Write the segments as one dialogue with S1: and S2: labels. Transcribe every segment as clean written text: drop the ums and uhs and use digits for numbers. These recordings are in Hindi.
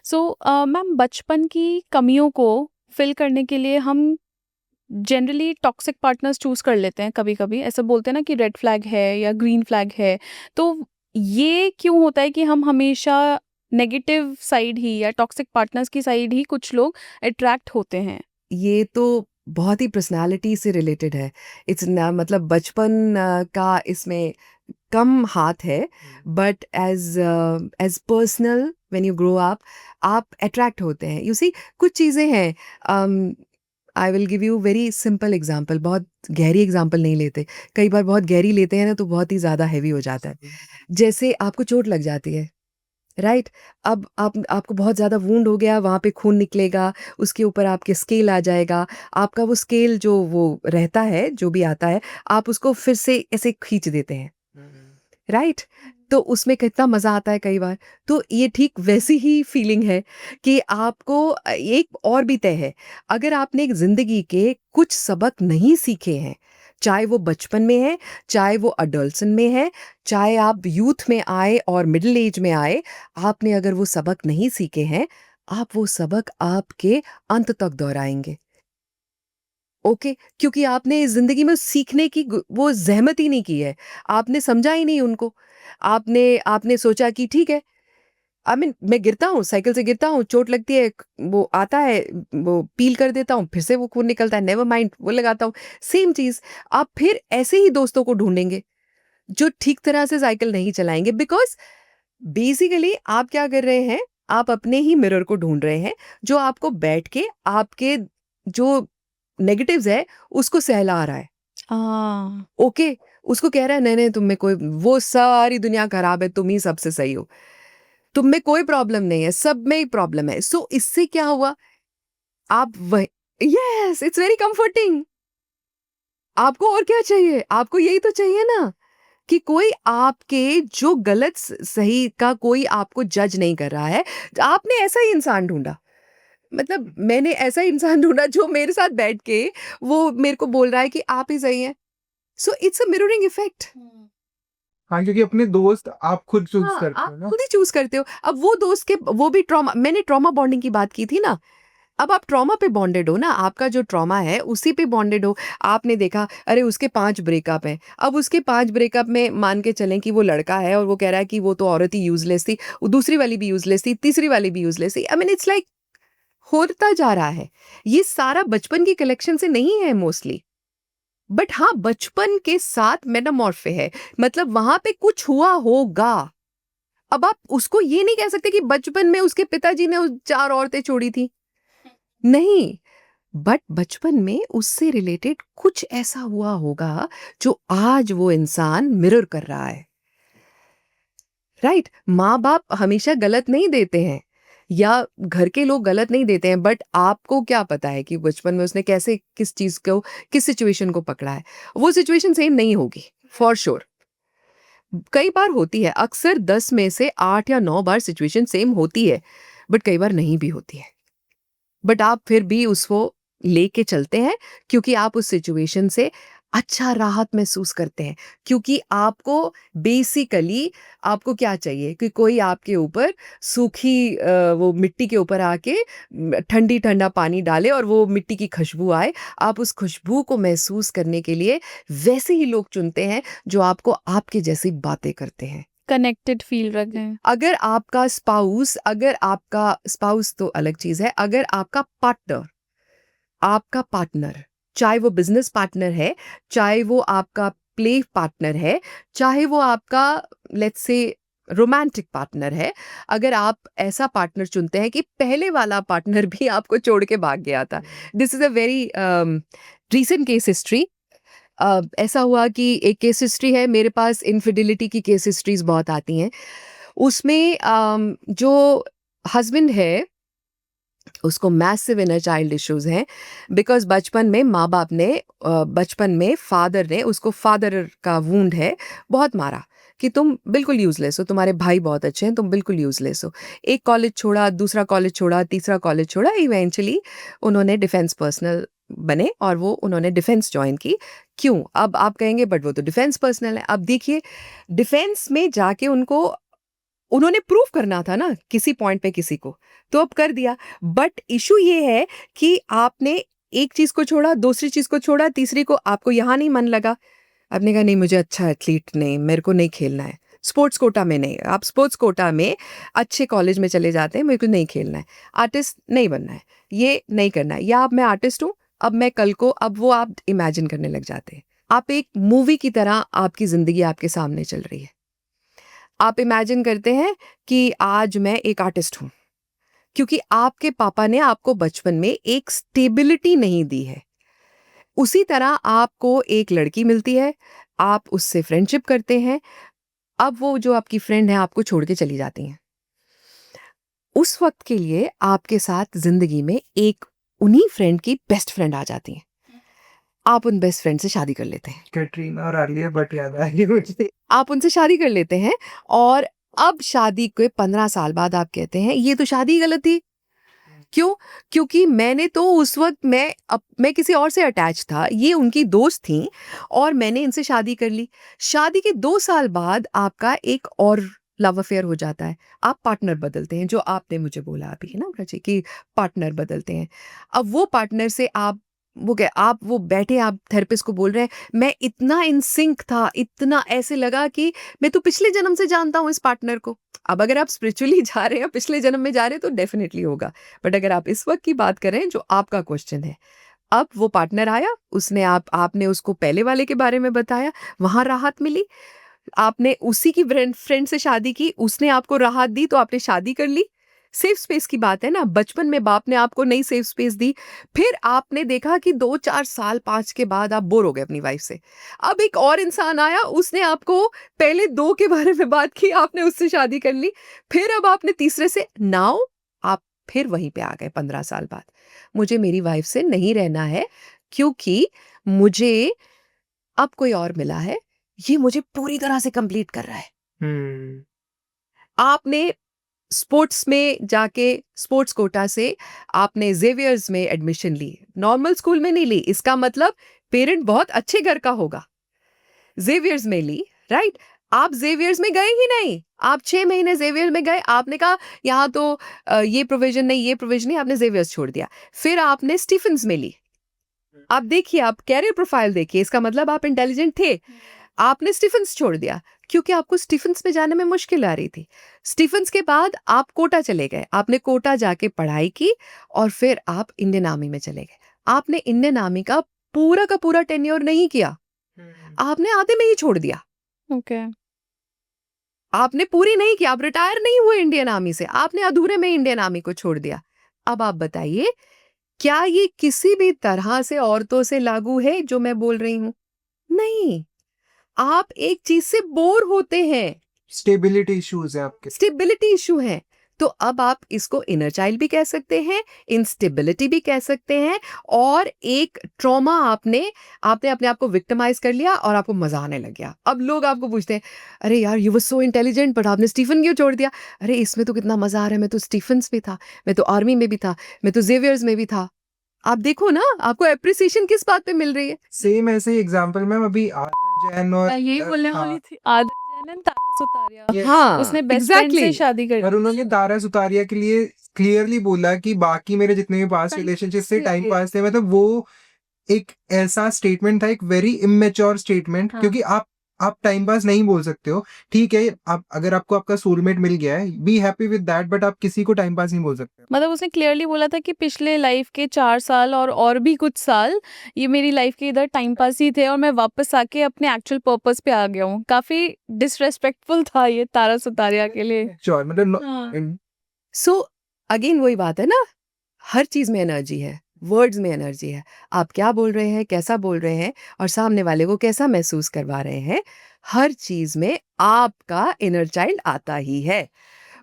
S1: सो मैम, बचपन की कमियों को फिल करने के लिए हम जनरली टॉक्सिक पार्टनर्स चूज कर लेते हैं। कभी कभी ऐसा बोलते हैं ना कि रेड फ्लैग है या ग्रीन फ्लैग है। तो ये क्यों होता है कि हम हमेशा नेगेटिव साइड ही या टॉक्सिक पार्टनर्स की साइड ही कुछ लोग अट्रैक्ट होते हैं?
S2: ये तो बहुत ही पर्सनालिटी से रिलेटेड है। इट्स ना मतलब बचपन का इसमें कम हाथ है, but as as personal when you grow up आप अट्रैक्ट होते हैं। यू सी कुछ चीज़ें हैं। I will give you very simple example, बहुत गहरी एग्जांपल नहीं लेते। कई बार बहुत गहरी लेते हैं ना तो बहुत ही ज़्यादा हैवी हो जाता है। जैसे आपको चोट लग जाती है, राइट? अब आपको बहुत ज़्यादा वुंड हो गया, वहाँ पे खून निकलेगा, उसके ऊपर आपके स्केल आ जाएगा। आपका वो स्केल जो वो रहता है, जो भी आता है, आप उसको फिर से ऐसे खींच देते हैं, राइट? तो उसमें कितना मज़ा आता है कई बार। तो ये ठीक वैसी ही फीलिंग है कि आपको एक और भी तय है, अगर आपने एक ज़िंदगी के कुछ सबक नहीं सीखे हैं, चाहे वो बचपन में है, चाहे वो अडल्टसन में है, चाहे आप यूथ में आए और मिडिल एज में आए, आपने अगर वो सबक नहीं सीखे हैं, आप वो सबक आपके अंत तक दोहराएँगे। ओके, क्योंकि आपने इस ज़िंदगी में सीखने की वो ज़हमत ही नहीं की है। आपने समझा ही नहीं उनको। आपने आपने सोचा कि ठीक है, आई मीन मैं गिरता हूँ, साइकिल से गिरता हूँ, चोट लगती है, वो आता है, वो पील कर देता हूँ, फिर से वो खून निकलता है, नेवर माइंड, वो लगाता हूँ। सेम चीज़, आप फिर ऐसे ही दोस्तों को ढूँढेंगे, जो ठीक तरह से साइकिल नहीं चलाएँगे, बिकॉज़ बेसिकली आप क्या कर रहे हैं, आप अपने ही मिरर को ढूँढ रहे हैं, जो आपको बैठ के आपके जो नेगेटिव्स है, उसको सहला रहा है।
S1: हाँ।
S2: ओके, उसको कह रहा है नहीं, नहीं तुम में कोई वो सारी दुनिया खराब है, तुम ही सबसे सही हो। तुम में कोई प्रॉब्लम नहीं है, सब में ही प्रॉब्लम है। सो इससे क्या हुआ? आप वही यस, इट्स वेरी कम्फर्टिंग। आपको और क्या चाहिए? आपको यही तो चाहिए ना कि कोई आपके जो गलत सही का कोई आपको जज नहीं कर रहा है। आपने ऐसा ही इंसान ढूँढा। मतलब मैंने ऐसा इंसान ढूँढा जो मेरे साथ बैठ के वो मेरे को बोल रहा है कि आप ही सही हैं। So it's a mirroring effect.
S3: हाँ, क्योंकि अपने दोस्त आप खुद चूज
S2: हाँ,
S3: करते
S2: आप
S3: हो ना।
S2: खुद ही चूज़ करते हो। अब वो दोस्त के वो भी ट्रॉमा, मैंने ट्रॉमा बॉन्डिंग की बात की थी ना। अब आप ट्रॉमा पे बॉन्डेड हो ना, आपका जो ट्रॉमा है उसी पे बॉन्डेड हो। आपने देखा अरे उसके 5 ब्रेकअप हैं। अब उसके 5 ब्रेकअप में मान के चलें कि वो लड़का है और वो कह रहा है कि वो तो औरत ही यूज़लेस थी, वो दूसरी वाली भी यूज़लेस थी, तीसरी वाली भी यूज़लेस थी। आई मीन इट्स लाइक होता जा रहा है। ये सारा बचपन की कलेक्शन से नहीं है मोस्टली। बट हाँ, बचपन के साथ मेटामॉर्फे है। मतलब वहाँ पे कुछ हुआ होगा। अब आप उसको ये नहीं कह सकते कि बचपन में उसके पिताजी ने 4 औरतें छोड़ी थी। नहीं, बट बचपन में उससे रिलेटेड कुछ ऐसा हुआ होगा जो आज वो इंसान मिरर कर रहा है। राइट? माँ-बाप हमेशा गलत नहीं देते हैं या घर के लोग गलत नहीं देते हैं, बट आपको क्या पता है कि बचपन में उसने कैसे किस चीज़ को, किस सिचुएशन को पकड़ा है। वो सिचुएशन सेम नहीं होगी, फॉर श्योर। कई बार होती है, अक्सर 10 में से 8 या 9 बार सिचुएशन सेम होती है, बट कई बार नहीं भी होती है। बट आप फिर भी उसको लेके चलते हैं क्योंकि आप उस सिचुएशन से अच्छा राहत महसूस करते हैं, क्योंकि आपको बेसिकली आपको क्या चाहिए कि कोई आपके ऊपर सूखी वो मिट्टी के ऊपर आके ठंडी ठंडा पानी डाले और वो मिट्टी की खुशबू आए। आप उस खुशबू को महसूस करने के लिए वैसे ही लोग चुनते हैं जो आपको आपके जैसी बातें करते हैं।
S1: कनेक्टेड फील रखें।
S2: अगर आपका स्पाउस तो अलग चीज़ है, अगर आपका पार्टनर, चाहे वो बिज़नेस पार्टनर है, चाहे वो आपका प्ले पार्टनर है, चाहे वो आपका लेट्स से रोमांटिक पार्टनर है, अगर आप ऐसा पार्टनर चुनते हैं कि पहले वाला पार्टनर भी आपको छोड़ के भाग गया था। This is a very recent case history. ऐसा हुआ कि एक केस हिस्ट्री है मेरे पास, इनफिडेलिटी की केस हिस्ट्रीज़ बहुत आती हैं। उसमें जो हस्बैंड है, उसको मैसिव इनर चाइल्ड इश्यूज़ हैं, बिकॉज़ बचपन में माँ-बाप ने बचपन में फादर ने उसको, फादर का वुंड है, बहुत मारा कि तुम बिल्कुल यूज़लेस हो, तुम्हारे भाई बहुत अच्छे हैं, तुम बिल्कुल यूज़लेस हो। एक कॉलेज छोड़ा, दूसरा कॉलेज छोड़ा, तीसरा कॉलेज छोड़ा, इवेंचुअली उन्होंने डिफेंस पर्सनल बने और वो उन्होंने डिफेंस जॉइन की। क्यों? अब आप कहेंगे बट वो तो डिफेंस पर्सनल है। अब देखिए, डिफेंस में जाके उनको उन्होंने प्रूव करना था ना किसी पॉइंट पे किसी को, तो अब कर दिया। बट इशू ये है कि आपने एक चीज को छोड़ा, दूसरी चीज को छोड़ा, तीसरी को आपको यहाँ नहीं मन लगा, आपने कहा नहीं मुझे अच्छा एथलीट नहीं, मेरे को नहीं खेलना है, स्पोर्ट्स कोटा में नहीं, आप स्पोर्ट्स कोटा में अच्छे कॉलेज में चले जाते हैं, मेरे को नहीं खेलना है, आर्टिस्ट नहीं बनना है, ये नहीं करना है, या अब मैं आर्टिस्ट हूँ, अब मैं कल को, अब वो आप इमेजिन करने लग जाते हैं। आप एक मूवी की तरह आपकी जिंदगी आपके सामने चल रही है। आप इमेजिन करते हैं कि आज मैं एक आर्टिस्ट हूं, क्योंकि आपके पापा ने आपको बचपन में एक स्टेबिलिटी नहीं दी है। उसी तरह आपको एक लड़की मिलती है, आप उससे फ्रेंडशिप करते हैं, अब वो जो आपकी फ्रेंड है आपको छोड़ के चली जाती हैं। उस वक्त के लिए आपके साथ जिंदगी में एक उन्हीं फ्रेंड की बेस्ट फ्रेंड आ जाती है, आप उन बेस्ट फ्रेंड से शादी कर लेते हैं।
S3: कैटरीना और आलिया भट्ट याद आ रही है मुझे।
S2: आप उनसे शादी कर लेते हैं और अब शादी के 15 साल बाद आप कहते हैं ये तो शादी गलत थी। क्यों? क्योंकि मैंने तो उस वक्त मैं किसी और से अटैच था, ये उनकी दोस्त थी और मैंने इनसे शादी कर ली। शादी के 2 साल बाद आपका एक और लव अफेयर हो जाता है, आप पार्टनर बदलते हैं, जो आपने मुझे बोला अभी ना ब्रजी कि पार्टनर बदलते हैं। अब वो पार्टनर से आप वो बैठे, आप थेरेपिस्ट को बोल रहे हैं मैं इतना इन सिंक था, इतना ऐसे लगा कि मैं तो पिछले जन्म से जानता हूँ इस पार्टनर को। अब अगर आप स्पिरिचुअली जा रहे हैं, पिछले जन्म में जा रहे हैं, तो डेफिनेटली होगा। बट अगर आप इस वक्त की बात करें जो आपका क्वेश्चन है, अब वो पार्टनर आया, उसने आपने उसको पहले वाले के बारे में बताया, वहां राहत मिली, आपने उसी की फ्रेंड से शादी की, उसने आपको राहत दी, तो आपने शादी कर ली। सेफ स्पेस की बात है ना, बचपन में बाप ने आपको नई सेफ स्पेस दी, फिर आपने देखा कि 2-4 साल 5 के बाद आप बोर हो गए अपनी वाइफ से, अब एक और इंसान आया, उसने आपको पहले 2 के बारे में बात की, आपने उससे शादी कर ली, फिर अब आपने तीसरे से, नाउ आप फिर वहीं पे आ गए 15 साल बाद, मुझे मेरी वाइफ से नहीं रहना है क्योंकि मुझे अब कोई और मिला है, ये मुझे पूरी तरह से कंप्लीट कर रहा है।
S3: हम्म।
S2: आपने स्पोर्ट्स में जाके स्पोर्ट्स कोटा से आपने जेवियर्स में एडमिशन ली, नॉर्मल स्कूल में नहीं ली, इसका मतलब पेरेंट बहुत अच्छे घर का होगा, जेवियर्स में ली, राइट? आप जेवियर्स में गए ही नहीं, आप 6 महीने जेवियर्स में गए, आपने कहा यहाँ तो ये प्रोविजन नहीं, ये प्रोविजन नहीं, आपने जेवियर्स छोड़ दिया, फिर आपने स्टीफेंस में ली। आप देखिए, आप कैरियर प्रोफाइल देखिए, इसका मतलब आप इंटेलिजेंट थे, आपने स्टीफेंस छोड़ दिया क्योंकि आपको स्टीफेंस में जाने में मुश्किल आ रही थी। स्टीफेंस के बाद आप कोटा चले गए, आपने कोटा जाके पढ़ाई की और फिर आप इंडियन आर्मी में चले गए। आपने इंडियन आर्मी का पूरा टेन्योर नहीं किया, आपने आधे में ही छोड़ दिया,
S1: ओके।
S2: आपने पूरी नहीं की, आप रिटायर नहीं हुए इंडियन आर्मी से, आपने अधूरे में इंडियन आर्मी को छोड़ दिया। अब आप बताइए, क्या ये किसी भी तरह से औरतों से लागू है जो मैं बोल रही हूं? नहीं, आप एक चीज से बोर होते हैं,
S3: स्टेबिलिटी इश्यूज है आपके।
S2: स्टेबिलिटी इशू है, तो अब आप इसको इनर चाइल्ड भी कह सकते हैं, इंस्टेबिलिटी भी कह सकते हैं, और एक ट्रॉमा आपने अपने आप को विक्टिमाइज कर लिया और आपको मजा आने लग गया। अब लोग आपको पूछते हैं अरे यार you were so intelligent but आपने स्टीफन क्यों छोड़ दिया? अरे इसमें तो कितना मजा आ रहा है, मैं तो स्टीफन्स में था, मैं तो आर्मी में भी था, मैं तो जेवियर्स में भी था। आप देखो ना, आपको एप्रिसिएशन किस बात पे मिल रही है?
S3: सेम ऐसे ही एग्जांपल मैम अभी आदर जैन और
S1: मैं यही बोलने
S3: हाँ,
S1: वाली थी, आदर जैन एंड तारा सुतारिया,
S3: ये
S2: हाँ,
S1: उसने बेस्ट फ्रेंड से
S2: एग्जैक्टली।
S1: शादी कर
S3: और
S1: ली।
S3: उन्होंने तारा सुतारिया के लिए क्लियरली बोला कि बाकी मेरे जितने भी पास्ट
S1: Time
S3: रिलेशनशिप थे
S1: pass
S3: टाइम
S1: थे।
S3: पास थे, मतलब वो एक ऐसा स्टेटमेंट था, एक वेरी इमेच्योर स्टेटमेंट,
S1: हाँ।
S3: क्योंकि आप टाइम पास नहीं बोल सकते हो। ठीक है, आप अगर आपको आपका सोलमेट मिल गया है, be happy with that, but आप किसी को टाइम पास नहीं बोल सकते।
S1: मतलब उसने क्लियरली बोला था कि पिछले लाइफ के 4 साल और भी कुछ साल ये मेरी लाइफ के इधर टाइम पास ही थे और मैं वापस आके अपने एक्चुअल पर्पस पे आ गया हूँ। काफी डिसरेस्पेक्टफुल था ये तारा सुतारिया के लिए।
S3: श्योर, मतलब
S1: हाँ।
S2: सो अगेन वही बात है ना, हर चीज में एनर्जी है, वर्ड्स में एनर्जी है, आप क्या बोल रहे हैं, कैसा बोल रहे हैं और सामने वाले को कैसा महसूस करवा रहे हैं, हर चीज में आपका इनर चाइल्ड आता ही है।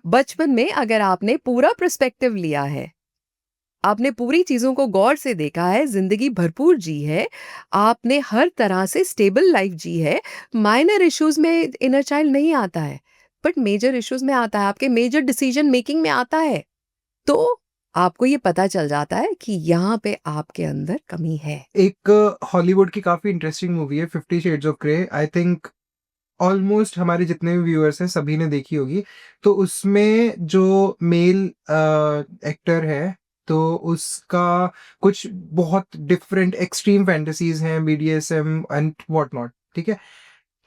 S2: बचपन में अगर आपने पूरा पर्सपेक्टिव लिया है, आपने पूरी चीजों को गौर से देखा है, जिंदगी भरपूर जी है, आपने हर तरह से स्टेबल लाइफ जी है, माइनर इश्यूज में इनर चाइल्ड नहीं आता है, बट मेजर इश्यूज में आता है, आपके मेजर डिसीजन मेकिंग में आता है, तो आपको ये पता चल जाता है कि यहाँ पे आपके अंदर कमी है।
S3: एक हॉलीवुड की काफी इंटरेस्टिंग मूवी है 50 shades of grey. I think almost हमारे जितने भी व्यूअर्स हैं सभी ने देखी होगी। तो उसमें जो मेल एक्टर है, तो उसका कुछ बहुत डिफरेंट एक्सट्रीम फैंटेसीज हैं, बीडीएसएम एंड व्हाट नॉट, ठीक है।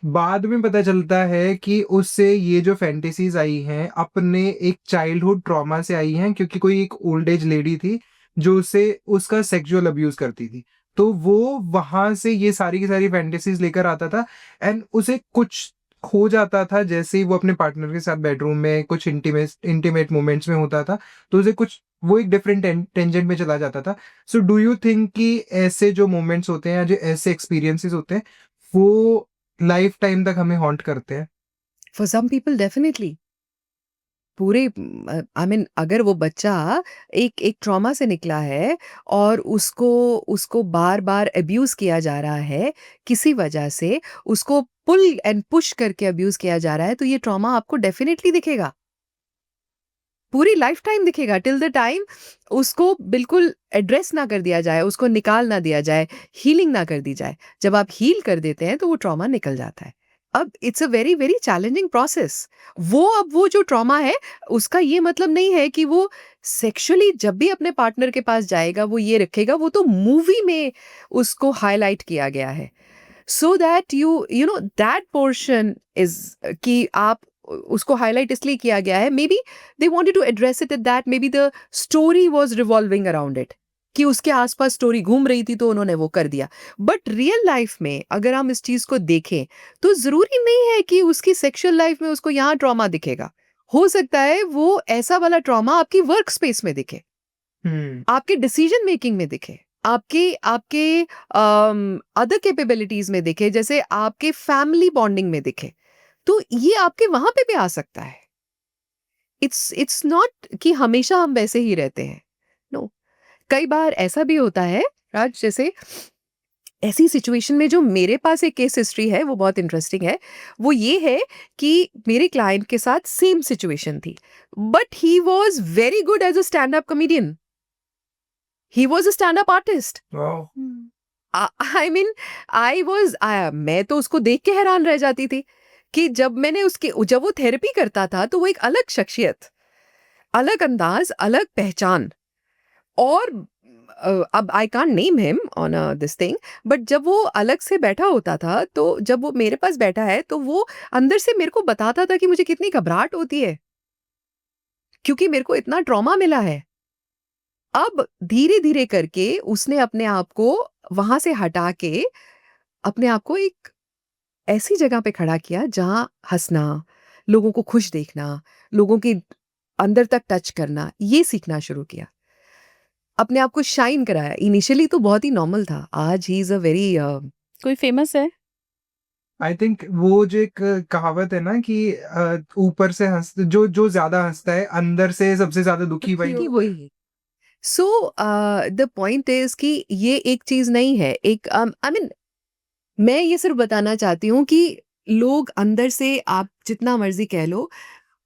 S3: बाद में पता चलता है कि उससे ये जो फैंटेसीज आई हैं अपने एक चाइल्डहुड ट्रॉमा से आई हैं, क्योंकि कोई एक ओल्ड एज लेडी थी जो उसे उसका सेक्सुअल अब्यूज करती थी। तो वो वहां से ये सारी की सारी फैंटेसीज लेकर आता था, एंड उसे कुछ हो जाता था जैसे ही वो अपने पार्टनर के साथ बेडरूम में कुछ इंटीमेट मोमेंट्स में होता था, तो उसे कुछ वो एक डिफरेंट टेंजेंट में चला जाता था। सो डू यू थिंक कि ऐसे जो मोमेंट्स होते हैं या जो ऐसे एक्सपीरियंसेस होते हैं वो लाइफ टाइम तक हमें हॉन्ट करते हैं?
S2: फॉर सम पीपल डेफिनेटली पूरे आई मीन अगर वो बच्चा एक एक ट्रॉमा से निकला है और उसको उसको बार बार अब्यूज किया जा रहा है किसी वजह से, उसको पुल एंड पुश करके अब्यूज किया जा रहा है, तो ये ट्रॉमा आपको डेफिनेटली दिखेगा, पूरी लाइफ टाइम दिखेगा, टिल द टाइम उसको बिल्कुल एड्रेस ना कर दिया जाए, उसको निकाल ना दिया जाए, हीलिंग ना कर दी जाए। जब आप हील कर देते हैं तो वो ट्रॉमा निकल जाता है। अब it's a very very challenging process. अब वो जो ट्रॉमा है उसका ये मतलब नहीं है कि वो सेक्सुअली जब भी अपने पार्टनर के पास जाएगा वो ये रखेगा, वो तो मूवी में उसको हाईलाइट किया गया है so that you know that portion is कि आप उसको हाईलाइट इसलिए किया गया है, maybe they wanted to address it at that, maybe the story was revolving around it, कि उसके आसपास स्टोरी घूम रही थी तो उन्होंने वो कर दिया। बट रियल लाइफ में अगर हम इस चीज को देखें तो जरूरी नहीं है कि उसकी सेक्सुअल लाइफ में उसको यहाँ ट्रॉमा दिखेगा। हो सकता है वो ऐसा वाला ट्रॉमा आपकी वर्क स्पेस में दिखे, आपके डिसीजन मेकिंग में दिखे, आपके आपके अदर कैपेबिलिटीज में दिखे, जैसे आपके फैमिली बॉन्डिंग में दिखे, तो ये आपके वहां पे भी आ सकता है। इट्स नॉट कि हमेशा हम वैसे ही रहते हैं, नो। कई बार ऐसा भी होता है राज, जैसे ऐसी सिचुएशन में जो मेरे पास एक केस हिस्ट्री है वो बहुत इंटरेस्टिंग है। वो ये है कि मेरे क्लाइंट के साथ सेम सिचुएशन थी, but he was very good as a stand up comedian, he was a stand up artist. I mean मैं तो उसको देख के हैरान रह जाती थी कि जब वो थेरेपी करता था तो वो एक अलग शख्सियत, अलग अंदाज, अलग पहचान। और अब I can't name him on this thing, but जब वो अलग से बैठा होता था, तो जब वो मेरे पास बैठा है तो वो अंदर से मेरे को बताता था कि मुझे कितनी घबराहट होती है क्योंकि मेरे को इतना ट्रॉमा मिला है। अब धीरे धीरे करके उसने अपने आप को वहां से हटा के अपने आप को एक ऐसी जगह पे खड़ा किया जहां हंसना, लोगों को खुश देखना, लोगों की अंदर तक टच करना, ये सीखना शुरू किया, अपने आप को शाइन कराया। इनिशियली तो बहुत ही नॉर्मल था, आज ही इज अ वेरी
S1: कोई फेमस है?
S3: आई थिंक वो जो एक कहावत है ना कि ऊपर से जो जो ज्यादा हंसता है अंदर से सबसे ज्यादा दुखी भाई।
S2: वही। सो द पॉइंट इज कि ये एक चीज नहीं है, एक आई मीन मैं ये सिर्फ बताना चाहती हूँ कि लोग अंदर से, आप जितना मर्जी कह लो,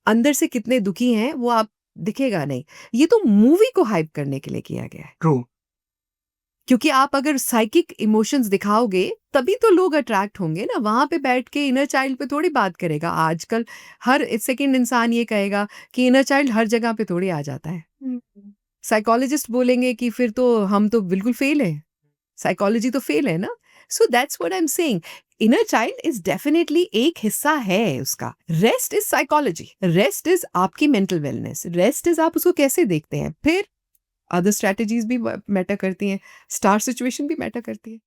S2: अंदर से कितने दुखी हैं वो आप दिखेगा नहीं। ये तो मूवी को हाइप करने के लिए किया गया है,
S3: ट्रू।
S2: क्योंकि आप अगर साइकिक इमोशंस दिखाओगे तभी तो लोग अट्रैक्ट होंगे ना। वहां पे बैठ के इनर चाइल्ड पे थोड़ी बात करेगा। आजकल हर सेकंड इंसान ये कहेगा कि इनर चाइल्ड हर जगह पे थोड़ी आ जाता है। साइकोलॉजिस्ट बोलेंगे कि फिर तो हम तो बिल्कुल फेल है, साइकोलॉजी तो फेल है ना। So that's what I am saying, inner child is definitely एक हिस्सा है उसका। Rest is psychology, rest is आपकी मेंटल वेलनेस, रेस्ट इज आप उसको कैसे देखते हैं। फिर अदर स्ट्रैटेजीज भी मैटर करती हैं, स्टार सिचुएशन भी मैटर करती है।